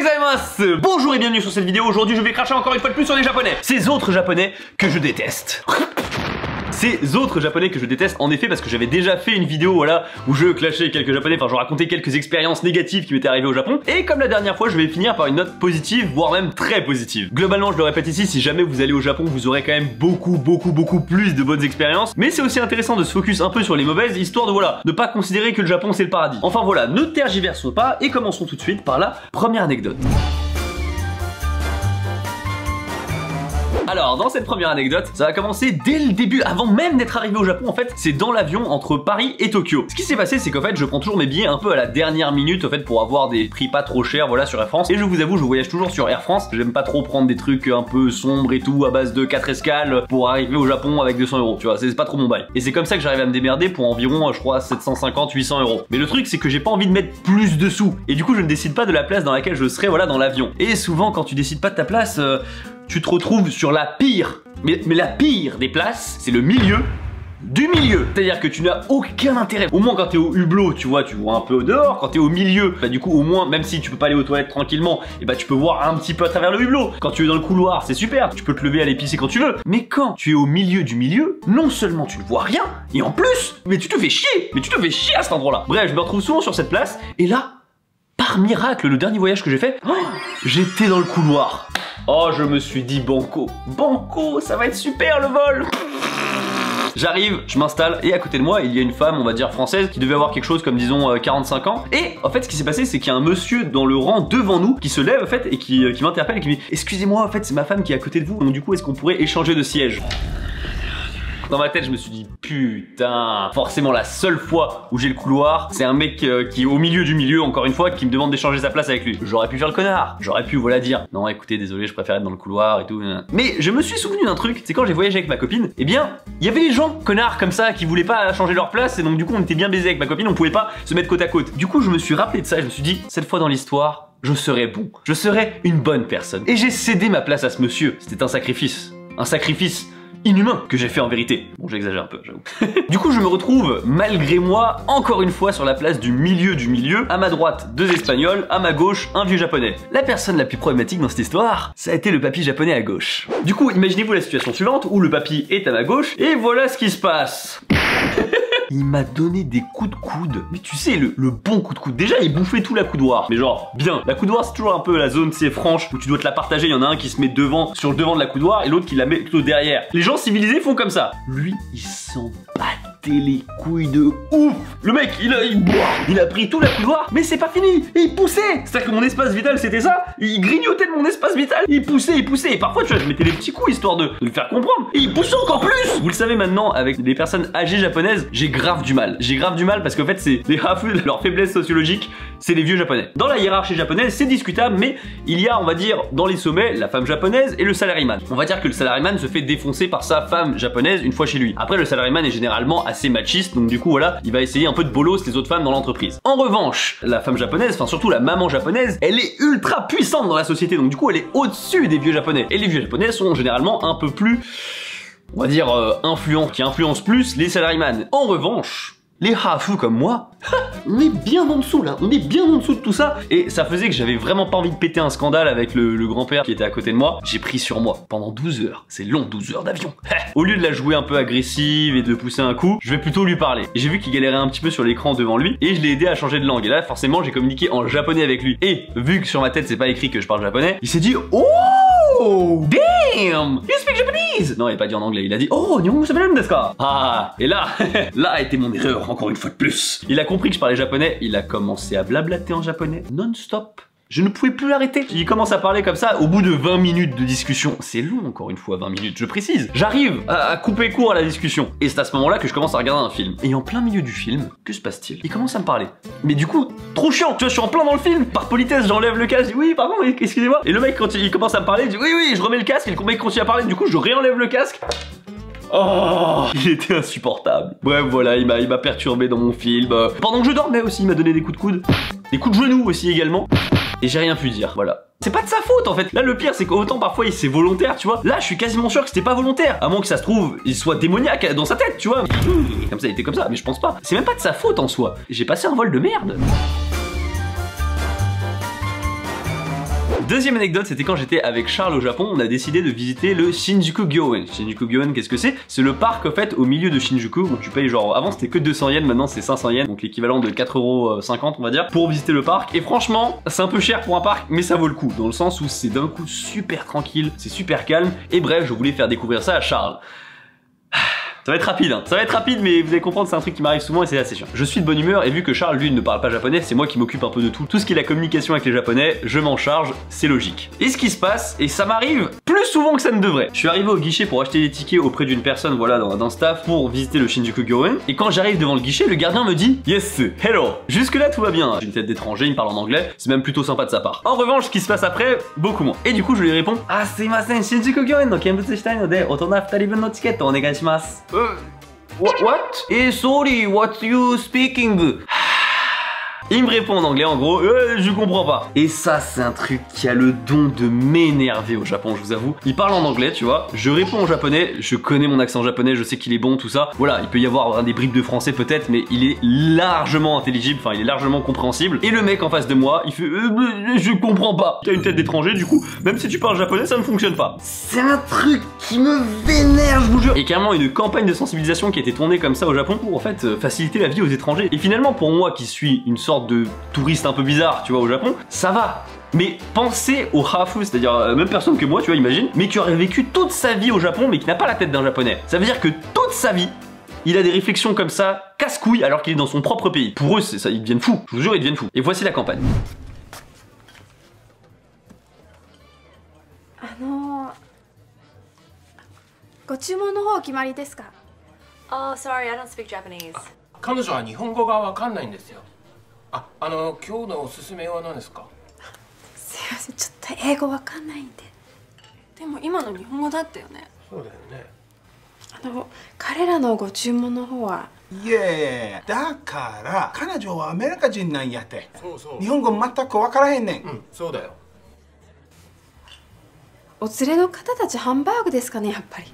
gozaimasu. Bonjour et bienvenue sur cette vidéo. Aujourd'hui je vais cracher encore une fois de plus sur les japonais. Ces autres japonais que je déteste. Ces autres japonais que je déteste, en effet, parce que j'avais déjà fait une vidéo, voilà, où je clashais quelques japonais, enfin je racontais quelques expériences négatives qui m'étaient arrivées au Japon. Et comme la dernière fois, je vais finir par une note positive, voire même très positive. Globalement, je le répète ici, si jamais vous allez au Japon, vous aurez quand même beaucoup plus de bonnes expériences. Mais c'est aussi intéressant de se focus un peu sur les mauvaises, histoire de voilà, ne pas considérer que le Japon c'est le paradis. Enfin voilà, ne tergiversons pas et commençons tout de suite par la première anecdote. Alors, dans cette première anecdote, ça va commencer dès le début, avant même d'être arrivé au Japon, en fait, c'est dans l'avion entre Paris et Tokyo. Ce qui s'est passé, c'est qu'en fait, je prends toujours mes billets un peu à la dernière minute, en fait, pour avoir des prix pas trop chers, voilà, sur Air France. Et je vous avoue, je voyage toujours sur Air France. J'aime pas trop prendre des trucs un peu sombres et tout, à base de 4 escales, pour arriver au Japon avec 200 €, tu vois, c'est pas trop mon bail. Et c'est comme ça que j'arrive à me démerder pour environ, je crois, 750-800 €. Mais le truc, c'est que j'ai pas envie de mettre plus de sous. Et du coup, je ne décide pas de la place dans laquelle je serai, voilà, dans l'avion. Et souvent, quand tu décides pas de ta place, tu te retrouves sur la pire, mais la pire des places, c'est le milieu du milieu. C'est-à-dire que tu n'as aucun intérêt. Au moins quand t'es au hublot, tu vois un peu au dehors. Quand t'es au milieu, bah du coup au moins, même si tu peux pas aller aux toilettes tranquillement, et bah tu peux voir un petit peu à travers le hublot. Quand tu es dans le couloir, c'est super, tu peux te lever, aller pisser quand tu veux. Mais quand tu es au milieu du milieu, non seulement tu ne vois rien, et en plus, mais tu te fais chier. Mais tu te fais chier à cet endroit-là. Bref, je me retrouve souvent sur cette place, et là, par miracle, le dernier voyage que j'ai fait, j'étais dans le couloir. Oh, je me suis dit banco, ça va être super le vol. J'arrive, je m'installe et à côté de moi il y a une femme, on va dire française, qui devait avoir quelque chose comme disons 45 ans. Et en fait ce qui s'est passé c'est qu'il y a un monsieur dans le rang devant nous qui se lève en fait et qui m'interpelle et qui me dit excusez-moi en fait c'est ma femme qui est à côté de vous, donc du coup est-ce qu'on pourrait échanger de siège? Dans ma tête je me suis dit putain, forcément la seule fois où j'ai le couloir c'est un mec qui est au milieu du milieu encore une fois qui me demande d'échanger sa place avec lui. J'aurais pu faire le connard, j'aurais pu voilà dire non écoutez désolé je préfère être dans le couloir et tout. Mais je me suis souvenu d'un truc, c'est quand j'ai voyagé avec ma copine, eh bien il y avait des gens connards comme ça qui voulaient pas changer leur place et donc du coup on était bien baisés avec ma copine, on pouvait pas se mettre côte à côte. Du coup je me suis rappelé de ça et je me suis dit cette fois dans l'histoire je serai bon, je serai une bonne personne. Et j'ai cédé ma place à ce monsieur, c'était un sacrifice inhumain que j'ai fait en vérité. Bon j'exagère un peu j'avoue. Du coup je me retrouve malgré moi encore une fois sur la place du milieu, à ma droite 2 espagnols, à ma gauche un vieux japonais. La personne la plus problématique dans cette histoire, ça a été le papy japonais à gauche. Du coup imaginez-vous la situation suivante où le papy est à ma gauche et voilà ce qui se passe. Il m'a donné des coups de coude. Mais tu sais, le bon coup de coude. Déjà, il bouffait tout la coudoir. Mais genre, bien. La coudoir, c'est toujours un peu la zone, c'est franche, où tu dois te la partager. Il y en a un qui se met devant, sur le devant de la coudoir, et l'autre qui la met plutôt derrière. Les gens civilisés font comme ça. Lui, il s'en battait les couilles de ouf. Le mec, il a pris tout la coudoir, mais c'est pas fini. Et il poussait. C'est-à-dire que mon espace vital, c'était ça. Il grignotait de mon espace vital. Il poussait. Et parfois, tu vois, je mettais des petits coups, histoire de le faire comprendre. Et il poussait encore plus. Vous le savez maintenant, avec des personnes âgées japonaises, j'ai grave du mal. Parce qu'en fait, c'est les hafus, leur faiblesse sociologique, c'est les vieux japonais. Dans la hiérarchie japonaise, c'est discutable, mais il y a, on va dire, dans les sommets, la femme japonaise et le salaryman. On va dire que le salaryman se fait défoncer par sa femme japonaise une fois chez lui. Après, le salaryman est généralement assez machiste, donc du coup, voilà, il va essayer un peu de bolos les autres femmes dans l'entreprise. En revanche, la femme japonaise, enfin surtout la maman japonaise, elle est ultra puissante dans la société, donc du coup, elle est au-dessus des vieux japonais. Et les vieux japonais sont généralement un peu plus, on va dire, qui influencent plus les salaryman. En revanche, les hafus comme moi, on est bien en dessous là, on est bien en dessous de tout ça. Et ça faisait que j'avais vraiment pas envie de péter un scandale avec le grand-père qui était à côté de moi. J'ai pris sur moi pendant 12 heures, c'est long 12 heures d'avion. Au lieu de la jouer un peu agressive et de pousser un coup, je vais plutôt lui parler. Et j'ai vu qu'il galérait un petit peu sur l'écran devant lui et je l'ai aidé à changer de langue. Et là forcément j'ai communiqué en japonais avec lui. Et vu que sur ma tête c'est pas écrit que je parle japonais, il s'est dit oh damn, you speak Japanese. Non il a pas dit en anglais, il a dit oh nihongo shimaru desu ka. Ah et là, là a été mon erreur encore une fois de plus. Il a compris que je parlais japonais, il a commencé à blablater en japonais non-stop. Je ne pouvais plus l'arrêter. Il commence à parler comme ça au bout de 20 minutes de discussion. C'est long encore une fois 20 minutes, je précise. J'arrive à couper court à la discussion. Et c'est à ce moment-là que je commence à regarder un film. Et en plein milieu du film, que se passe-t-il? Il commence à me parler. Mais du coup, trop chiant. Tu vois, je suis en plein dans le film. Par politesse, j'enlève le casque. Je dis oui, pardon, excusez-moi. Et le mec, quand il commence à me parler, il dit oui, je remets le casque. Et le mec continue à parler. Du coup, je réenlève le casque. Oh, il était insupportable. Bref, voilà, il m'a perturbé dans mon film. Pendant que je dormais aussi, il m'a donné des coups de coude. Des coups de genoux aussi également. Et j'ai rien pu dire, voilà. C'est pas de sa faute en fait. Là le pire c'est qu'autant parfois c'est volontaire, tu vois. Là je suis quasiment sûr que c'était pas volontaire. À moins que ça se trouve, il soit démoniaque dans sa tête, tu vois. Comme ça il était comme ça, mais je pense pas. C'est même pas de sa faute en soi. J'ai passé un vol de merde. Deuxième anecdote, c'était quand j'étais avec Charles au Japon, on a décidé de visiter le Shinjuku Gyoen. Shinjuku Gyoen, qu'est-ce que c'est? C'est le parc en fait au milieu de Shinjuku, où tu payes genre, avant c'était que 200 yens, maintenant c'est 500 yens, donc l'équivalent de 4,50 € on va dire, pour visiter le parc. Et franchement, c'est un peu cher pour un parc, mais ça vaut le coup, dans le sens où c'est d'un coup super tranquille, c'est super calme, et bref, je voulais faire découvrir ça à Charles. Ça va être rapide, hein. Ça va être rapide, mais vous allez comprendre, c'est un truc qui m'arrive souvent et c'est assez chiant. Je suis de bonne humeur et vu que Charles, lui, ne parle pas japonais, c'est moi qui m'occupe un peu de tout. Tout ce qui est la communication avec les japonais, je m'en charge, c'est logique. Et ce qui se passe, et ça m'arrive plus souvent que ça ne devrait. Je suis arrivé au guichet pour acheter des tickets auprès d'une personne, voilà, d'un staff pour visiter le Shinjuku Gyoen. Et quand j'arrive devant le guichet, le gardien me dit « Yes, hello ». Jusque là, tout va bien. J'ai une tête d'étranger, il me parle en anglais, c'est même plutôt sympa de sa part. En revanche, ce qui se passe après, beaucoup moins. Et du coup, je lui réponds « Ah, sumimasen, Shinjuku Gyoen no kenbutsu shitai no de, otona 2人分のチケットお願いします」What? Sorry, what you speaking? Il me répond en anglais en gros, je comprends pas. Et ça c'est un truc qui a le don de m'énerver au Japon, je vous avoue. Il parle en anglais, tu vois, je réponds en japonais, je connais mon accent japonais, je sais qu'il est bon, tout ça. Voilà, il peut y avoir des bribes de français peut-être, mais il est largement intelligible, enfin il est largement compréhensible. Et le mec en face de moi, il fait je comprends pas. T'as une tête d'étranger, du coup, même si tu parles japonais, ça ne fonctionne pas. C'est un truc qui me vénère, je vous jure. Et carrément une campagne de sensibilisation qui a été tournée comme ça au Japon pour en fait faciliter la vie aux étrangers. Et finalement pour moi qui suis une sorte de touriste un peu bizarre, tu vois, au Japon, ça va. Mais pensez au hafu, c'est-à-dire même personne que moi, tu vois, imagine, mais qui aurait vécu toute sa vie au Japon, mais qui n'a pas la tête d'un japonais. Ça veut dire que toute sa vie, il a des réflexions comme ça, casse-couilles, alors qu'il est dans son propre pays. Pour eux, c'est ça, ils deviennent fous. Je vous jure, ils deviennent fous. Et voici la campagne. Oh, sorry, I don't speak Japanese. 彼女は日本語がわかんないんですよ。今日のおすすめは何ですか？すいません、ちょっと英語わかんないんで。でも今の日本語だったよね。そうだよね。彼らのご注文の方は。いえ、だから彼女はアメリカ人なんやって。そうそう。日本語全くわからへんねん。うん、そうだよ。お連れの方たちハンバーグですかね、やっぱり。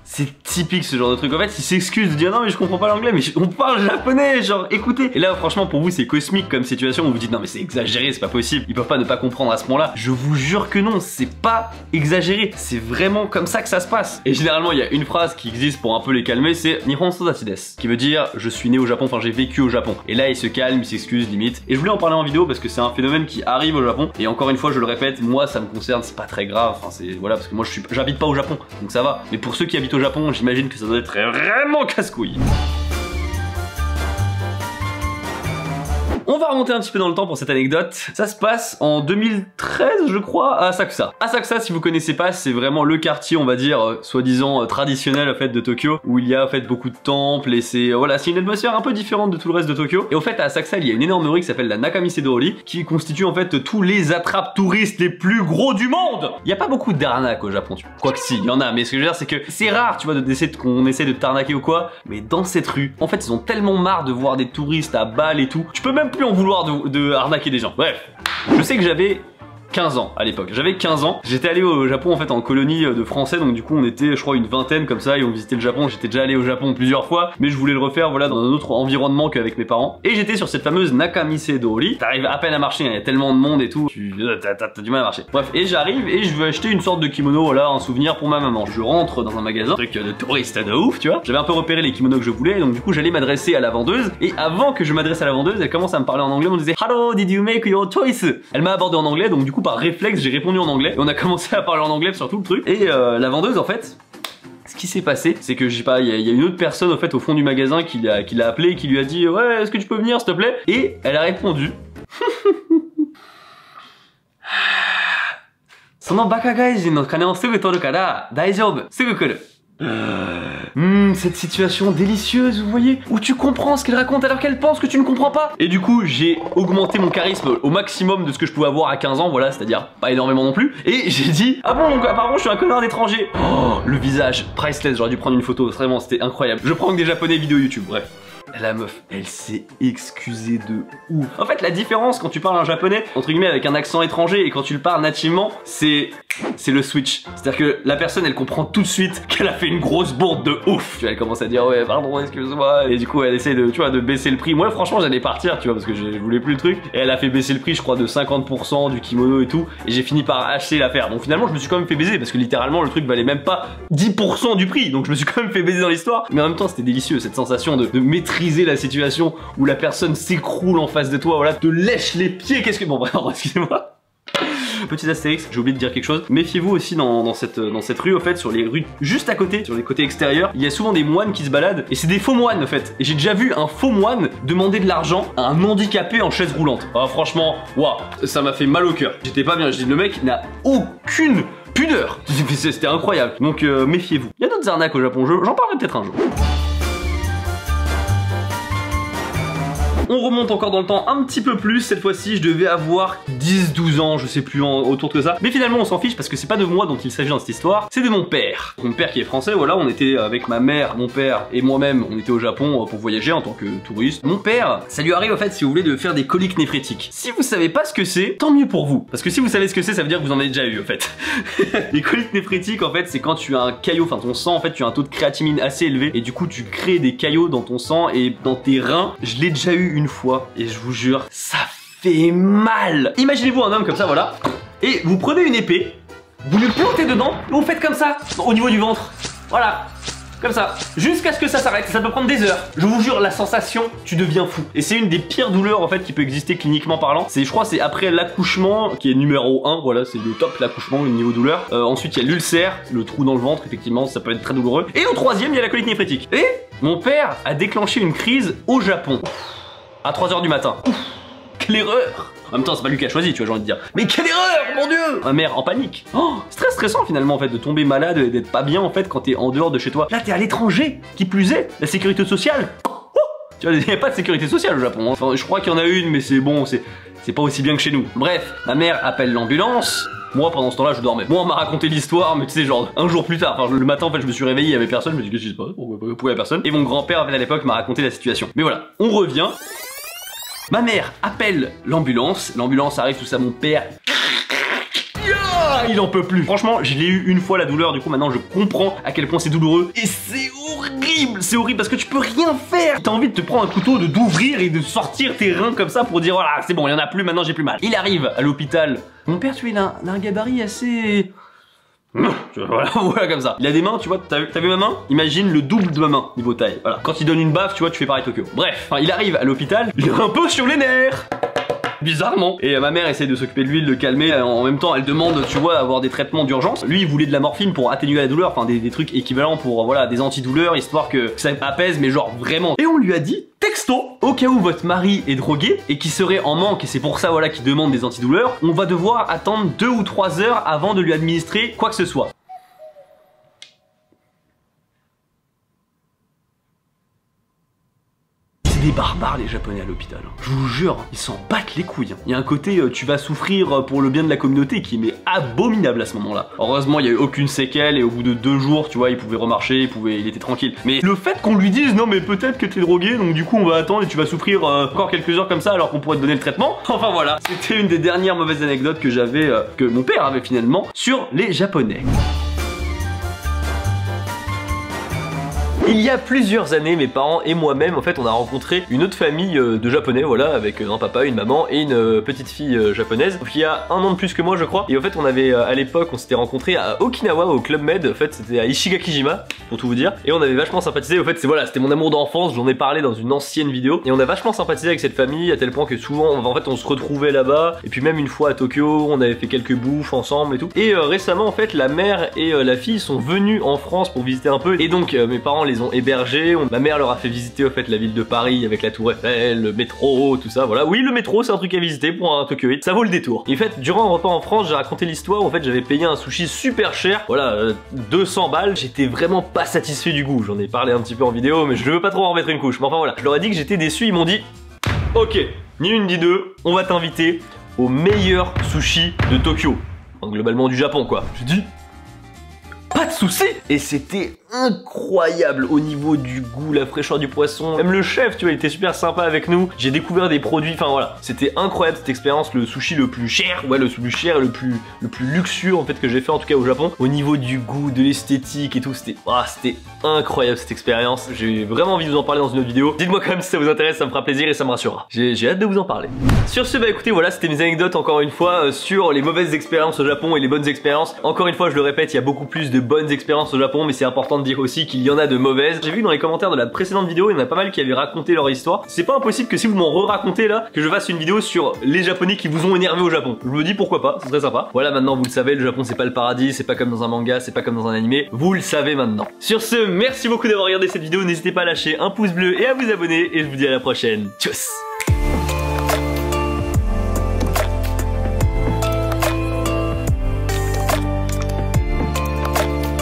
C'est typique ce genre de truc. En fait, il s'excuse de dire non mais je comprends pas l'anglais, mais on parle japonais, genre écoutez. Et là franchement pour vous c'est cosmique comme situation où vous dites non mais c'est exagéré, c'est pas possible, ils peuvent pas ne pas comprendre à ce point-là. Je vous jure que non, c'est pas exagéré, c'est vraiment comme ça que ça se passe. Et généralement il y a une phrase qui existe pour un peu les calmer, c'est Nihon Sodachi desu, qui veut dire je suis né au Japon, enfin j'ai vécu au Japon. Et là il se calme, il s'excuse limite. Et je voulais en parler en vidéo parce que c'est un phénomène qui arrive au Japon. Et encore une fois je le répète, moi ça me concerne, c'est pas très grave, enfin c'est voilà parce que moi j'habite pas au Japon, donc ça va. Mais pour ceux qui habitent au Japon, j'imagine que ça doit être vraiment casse-couille. On va remonter un petit peu dans le temps pour cette anecdote. Ça se passe en 2013, je crois, à Asakusa. Asakusa, si vous connaissez pas, c'est vraiment le quartier, on va dire, soi-disant traditionnel en fait de Tokyo, où il y a en fait beaucoup de temples et c'est voilà, c'est une atmosphère un peu différente de tout le reste de Tokyo. Et au fait, à Asakusa, il y a une énorme rue qui s'appelle la Nakamisedori, qui constitue en fait tous les attrapes touristes les plus gros du monde. Il y a pas beaucoup d'arnaques au Japon, tu vois. Quoique si, il y en a, mais ce que je veux dire, c'est que c'est rare, tu vois, qu'on essaie de t'arnaquer ou quoi. Mais dans cette rue, en fait, ils ont tellement marre de voir des touristes à balles et tout. Tu peux même plus en vouloir de arnaquer des gens. Bref, je sais que j'avais 15 ans à l'époque. J'avais 15 ans. J'étais allé au Japon en fait en colonie de français, donc du coup on était je crois une vingtaine comme ça et on visitait le Japon. J'étais déjà allé au Japon plusieurs fois, mais je voulais le refaire voilà dans un autre environnement qu'avec mes parents. Et j'étais sur cette fameuse Nakamisedori. T'arrives à peine à marcher, il y a tellement de monde et tout, t'as du mal à marcher. Bref, et j'arrive et je veux acheter une sorte de kimono, voilà, un souvenir pour ma maman. Je rentre dans un magasin, truc de touriste de ouf, tu vois. J'avais un peu repéré les kimonos que je voulais, donc du coup j'allais m'adresser à la vendeuse. Et avant que je m'adresse à la vendeuse, elle commence à me parler en anglais, on me disait Hello, did you make your choice? Elle m'a abordé en anglais, donc du coup par réflexe j'ai répondu en anglais et on a commencé à parler en anglais sur tout le truc. Et la vendeuse en fait, ce qui s'est passé, c'est que je sais pas, il y a une autre personne au fait au fond du magasin qui l'a appelé et qui lui a dit ouais, est-ce que tu peux venir s'il te plaît? Et elle a répondu Sono baka gaijin no kane o sugu toru kara daijoubu, sugu kuru. Cette situation délicieuse, vous voyez, où tu comprends ce qu'elle raconte alors qu'elle pense que tu ne comprends pas. Et du coup, j'ai augmenté mon charisme au maximum de ce que je pouvais avoir à 15 ans, voilà, c'est-à-dire pas énormément non plus. Et j'ai dit, ah bon, donc apparemment je suis un connard d'étranger. Oh, le visage, priceless, j'aurais dû prendre une photo, vraiment, c'était incroyable. Je prends que des japonais vidéo YouTube, bref. la meuf, elle s'est excusée de ouf. En fait, la différence quand tu parles un japonais, entre guillemets, avec un accent étranger et quand tu le parles nativement, c'est le switch. C'est-à-dire que la personne, elle comprend tout de suite qu'elle a fait une grosse bourde de ouf. Tu vois, elle commence à dire ouais, pardon, excuse-moi. Et du coup, elle essaie de, tu vois, de baisser le prix. Moi, franchement, j'allais partir, tu vois, parce que je voulais plus le truc. Et elle a fait baisser le prix, je crois, de 50% du kimono et tout. Et j'ai fini par acheter l'affaire. Donc finalement, je me suis quand même fait baiser parce que littéralement, le truc valait même pas 10% du prix. Donc je me suis quand même fait baiser dans l'histoire. Mais en même temps, c'était délicieux, cette sensation de maîtriser la situation où la personne s'écroule en face de toi, voilà, te lèche les pieds. Qu'est-ce que... Bon, bref, excusez-moi. Petit astérix, j'ai oublié de dire quelque chose. Méfiez-vous aussi dans cette rue, au fait, sur les rues juste à côté, sur les côtés extérieurs, il y a souvent des moines qui se baladent, et c'est des faux moines, en fait. Et j'ai déjà vu un faux moine demander de l'argent à un handicapé en chaise roulante. Ah, franchement, waouh, ça m'a fait mal au cœur. J'étais pas bien, je dis, le mec n'a aucune pudeur. C'était incroyable. Donc, méfiez-vous. Il y a d'autres arnaques au Japon, j'en parlerai peut-être un jour. On remonte encore dans le temps un petit peu plus, cette fois-ci je devais avoir 10-12 ans, je sais plus autour de ça. Mais finalement on s'en fiche parce que c'est pas de moi dont il s'agit dans cette histoire, c'est de mon père. Mon père qui est français, voilà, on était avec ma mère, mon père et moi-même, on était au Japon pour voyager en tant que touriste. Mon père, ça lui arrive en fait, si vous voulez, de faire des coliques néphrétiques. Si vous savez pas ce que c'est, tant mieux pour vous. Parce que si vous savez ce que c'est, ça veut dire que vous en avez déjà eu en fait. Les coliques néphrétiques en fait, c'est quand tu as un caillot, enfin ton sang en fait, tu as un taux de créatinine assez élevé et du coup tu crées des caillots dans ton sang et dans tes reins. Je l'ai déjà eu une fois et je vous jure, ça fait mal. Imaginez-vous un homme comme ça, voilà, et vous prenez une épée, vous le plantez dedans, et vous faites comme ça, au niveau du ventre, voilà, comme ça, jusqu'à ce que ça s'arrête. Ça peut prendre des heures. Je vous jure, la sensation, tu deviens fou. Et c'est une des pires douleurs en fait qui peut exister cliniquement parlant. Je crois c'est après l'accouchement qui est numéro 1, voilà, c'est le top, l'accouchement au niveau douleur. Ensuite il y a l'ulcère, le trou dans le ventre, effectivement, ça peut être très douloureux. Et au troisième, il y a la colique néphrétique. Et mon père a déclenché une crise au Japon. À 3 h du matin. Ouf, quelle erreur! En même temps, c'est pas lui qui a choisi, tu vois, j'ai envie de dire. Mais quelle erreur, mon dieu! Ma mère en panique. Oh, c'est très stressant finalement en fait de tomber malade et d'être pas bien en fait quand t'es en dehors de chez toi. Là, t'es à l'étranger. Qui plus est, la sécurité sociale. Oh, tu vois, il n'y a pas de sécurité sociale au Japon. Enfin, je crois qu'il y en a une, mais c'est bon, c'est pas aussi bien que chez nous. Bref, ma mère appelle l'ambulance. Moi, pendant ce temps-là, je dormais. Moi, on m'a raconté l'histoire, mais tu sais, genre, un jour plus tard. Enfin, le matin, en fait, je me suis réveillé, il y avait personne. Je me dis, qu'est-ce qui se passe? Pourquoi il y a personne? Et mon grand-père, à l'époque, m'a raconté la situation. Mais voilà, on revient. Ma mère appelle l'ambulance. L'ambulance arrive, tout ça, mon père. Il en peut plus. Franchement, je l'ai eu une fois la douleur, du coup maintenant je comprends à quel point c'est douloureux. Et c'est horrible, c'est horrible parce que tu peux rien faire. T'as envie de te prendre un couteau, d'ouvrir et de sortir tes reins comme ça pour dire voilà, c'est bon, il y en a plus, maintenant j'ai plus mal. Il arrive à l'hôpital. Mon père, tu vois, il a un gabarit assez... Voilà comme ça. Il a des mains, tu vois, t'as vu ma main? Imagine le double de ma main, niveau taille. Voilà. Quand il donne une baffe, tu vois, tu fais pareil Tokyo. Bref, il arrive à l'hôpital, il est un peu sur les nerfs. Bizarrement. Et ma mère essaie de s'occuper de lui, de le calmer. En même temps, elle demande, tu vois, avoir des traitements d'urgence. Lui, il voulait de la morphine pour atténuer la douleur, enfin des trucs équivalents pour, voilà, des antidouleurs, histoire que ça apaise, mais genre vraiment. Et on lui a dit, texto, au cas où votre mari est drogué et qui serait en manque, et c'est pour ça, voilà, qu'il demande des antidouleurs, on va devoir attendre 2 ou 3 heures avant de lui administrer quoi que ce soit. Des barbares les japonais à l'hôpital. Je vous jure, ils s'en battent les couilles. Il y a un côté tu vas souffrir pour le bien de la communauté qui est abominable à ce moment-là. Heureusement il y a eu aucune séquelle et au bout de 2 jours tu vois il pouvait remarcher, il était tranquille. Mais le fait qu'on lui dise non mais peut-être que t'es drogué donc du coup on va attendre et tu vas souffrir encore quelques heures comme ça alors qu'on pourrait te donner le traitement. Enfin voilà, c'était une des dernières mauvaises anecdotes que j'avais, que mon père avait finalement sur les japonais. Il y a plusieurs années, mes parents et moi-même, en fait, on a rencontré une autre famille de japonais, voilà, avec un papa, une maman et une petite fille japonaise, qui a 1 an de plus que moi, je crois. Et en fait, on avait, à l'époque, on s'était rencontrés à Okinawa, au Club Med, en fait, c'était à Ishigakijima, pour tout vous dire. Et on avait vachement sympathisé, en fait, voilà, c'était mon amour d'enfance, j'en ai parlé dans une ancienne vidéo. Et on a vachement sympathisé avec cette famille, à tel point que souvent, en fait, on se retrouvait là-bas. Et puis même une fois à Tokyo, on avait fait quelques bouffes ensemble et tout. Et récemment, en fait, la mère et la fille sont venues en France pour visiter un peu. Et donc, mes parents les ont hébergés. Ma mère leur a fait visiter, en fait, la ville de Paris avec la Tour Eiffel, le métro, tout ça, voilà. Oui, le métro, c'est un truc à visiter pour un Tokyoïte. Ça vaut le détour. Et en fait, durant un repas en France, j'ai raconté l'histoire où, en fait, j'avais payé un sushi super cher. Voilà, 200 balles. J'étais vraiment pas satisfait du goût. J'en ai parlé un petit peu en vidéo, mais je veux pas trop en remettre une couche. Mais enfin, voilà. Je leur ai dit que j'étais déçu. Ils m'ont dit, ok, ni une ni deux, on va t'inviter au meilleur sushi de Tokyo. Enfin, globalement du Japon, quoi. J'ai dit, pas de soucis. Et c'était incroyable au niveau du goût, la fraîcheur du poisson. Même le chef, tu vois, il était super sympa avec nous. J'ai découvert des produits, enfin voilà, c'était incroyable cette expérience, le sushi le plus cher, ouais, le plus cher, le plus luxueux en fait que j'ai fait en tout cas au Japon. Au niveau du goût, de l'esthétique et tout, c'était incroyable cette expérience. J'ai vraiment envie de vous en parler dans une autre vidéo. Dites-moi quand même si ça vous intéresse, ça me fera plaisir et ça me rassurera. J'ai hâte de vous en parler. Sur ce, bah écoutez, voilà, c'était mes anecdotes encore une fois sur les mauvaises expériences au Japon et les bonnes expériences. Encore une fois, je le répète, il y a beaucoup plus de bonnes expériences au Japon, mais c'est important de dire aussi qu'il y en a de mauvaises. J'ai vu dans les commentaires de la précédente vidéo, il y en a pas mal qui avaient raconté leur histoire. C'est pas impossible que si vous m'en re-racontez là, que je fasse une vidéo sur les Japonais qui vous ont énervé au Japon. Je me dis pourquoi pas, c'est très sympa. Voilà, maintenant vous le savez, le Japon c'est pas le paradis, c'est pas comme dans un manga, c'est pas comme dans un animé. Vous le savez maintenant. Sur ce, merci beaucoup d'avoir regardé cette vidéo. N'hésitez pas à lâcher un pouce bleu et à vous abonner. Et je vous dis à la prochaine. Tchuss!